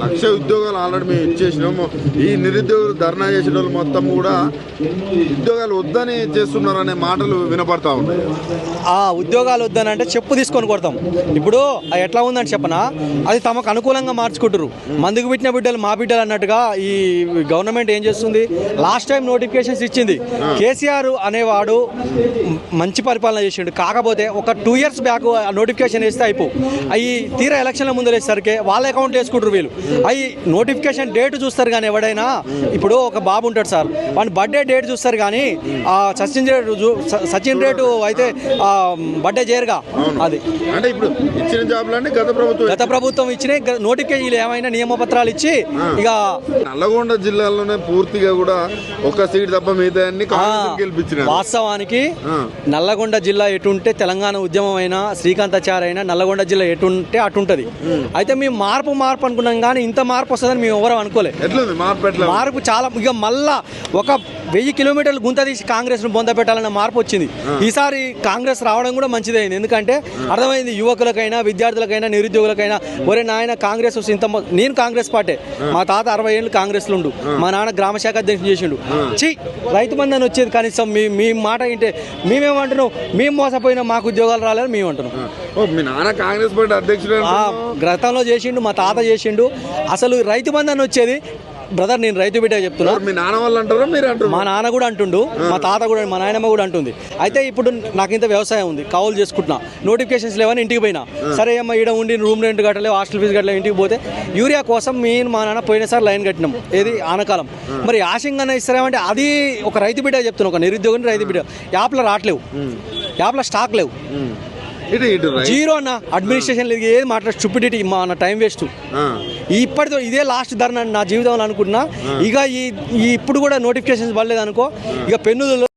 లక్ష ఉద్యోగాలు ఆల్రెడీ మేము ఇచ్చేసినాము. ఈ నిరుద్యోగులు ధర్నా చేసిన వాళ్ళు మొత్తం కూడా ఉద్యోగాలు వద్దని చేస్తున్నారనే మాటలు వినపడతా ఉన్నాయి. ఆ ఉద్యోగాలు వద్దని అంటే చెప్పు తీసుకొని కొడతాం. ఇప్పుడు ఎట్లా ఉందని చెప్పనా, అది తమకు అనుకూలంగా మార్చుకుంటారు. మందుకు పెట్టిన బిడ్డలు మా బిడ్డలు అన్నట్టుగా ఈ గవర్నమెంట్ ఏం చేస్తుంది, లాస్ట్ టైం నోటిఫికేషన్స్ ఇచ్చింది. కేసీఆర్ అనేవాడు మంచి పరిపాలన చేసిండు. కాకపోతే ఒక 2 years బ్యాక్ నోటిఫికేషన్ వేస్తే అయిపో, అవి తీరా ఎలక్షన్ల ముందు వేసరికి వాళ్ళ అకౌంట్ వేసుకుంటారు వీళ్ళు. అవి నోటిఫికేషన్ డేట్ చూస్తారు కానీ ఎవడైనా, ఇప్పుడు ఒక బాబు ఉంటాడు సార్, వాడి బర్త్డే డేట్ చూస్తారు కానీ సచిన్ రేటు అయితే బర్త్డే చేయరుగా. అది అంటే ఇప్పుడు ఇచ్చిన జాబ్లన్నీ గత ప్రభుత్వం ఇచ్చిన నోటిఫికేషన్ ఏమైనా నియమపత్రాలు ఇచ్చి ఇక నల్లగొండ జిల్లాలోనే పూర్తిగా కూడా ఒక సీట్ తప్ప మిగతా గెలిపించిన. వాస్తవానికి నల్లగొండ జిల్లా ఎటుంటే తెలంగాణ ఉద్యమం అయినా శ్రీకాంతాచారి అయినా నల్లగొండ జిల్లా ఎటుంటే అటుంటది. అయితే మేము మార్పు అనుకున్నాం కానీ ఇంత మార్పు వస్తుందని మేము ఎవరూ అనుకోలేదు. మార్పు చాలా ఇక మళ్ళా ఒక 1000 కిలోమీటర్లు గుంత తీసి కాంగ్రెస్ ను బొంద పెట్టాలన్న మార్పు వచ్చింది. ఈసారి కాంగ్రెస్ రావడం కూడా మంచిదైంది. ఎందుకంటే అర్థమైంది యువకులకైనా విద్యార్థులకైనా నిరుద్యోగులకైనా, ఒరే నాయన కాంగ్రెస్ ఇంత, నేను కాంగ్రెస్ పార్టీ, మా తాత 60 ఏళ్ళు కాంగ్రెస్లో ఉండు, మా నాన్న గ్రామ శాఖ అధ్యక్షుడు చేసిండు. రైతు బంధు అని వచ్చేది కనీసం మీ మాట వింటే మేమేమంటున్నాం, మేము మోసపోయినా మాకు ఉద్యోగాలు రాలేదని మేము అంటున్నాం. మీ నాన్న కాంగ్రెస్ పార్టీ అధ్యక్షుడు గతంలో చేసిండు, మా తాత చేసిండు. అసలు రైతు బంధు అని వచ్చేది బ్రదర్, నేను రైతు బిడ్డ చెప్తున్నా. మీ నాన్న వాళ్ళు అంటారా మీరు అంటారు? మా నాన్న కూడా అంటుండు, మా తాత కూడా, మా నాయనమ్మ కూడా అంటుంది. అయితే ఇప్పుడు నాకు ఇంత వ్యవసాయం ఉంది, కౌలు చేసుకుంటున్నా, నోటిఫికేషన్స్ లేవని ఇంటికి పోయినా. సరే అమ్మ ఈడ ఉండి రూమ్ రెంట్ కట్టలేవు, హాస్టల్ ఫీజు కట్టలేవు, ఇంటికి పోతే యూరియా కోసం మా నాన్న పోయినసారి లైన్ కట్టినాం. ఏది ఆనకాలం. మరి ఆశంగానే ఇస్తారేమంటే అది ఒక రైతు బిడ్డ చెప్తున్నా, ఒక నిరుద్యోగిని రైతు బిడ్డ. యాప్లో రావట్లేవు, యాప్లో స్టాక్ లేవు, జీరో అన్న. అడ్మినిస్ట్రేషన్ లేదు, ఏది మాట్లాడు, స్టూపిడిటీ, మన టైం వేస్ట్. ఇప్పటితో ఇదే లాస్ట్ ధర్నా నా జీవితంలో అనుకుంటున్నా. ఇక ఇప్పుడు కూడా నోటిఫికేషన్స్ పడలేదు అనుకో, ఇక పెన్నులు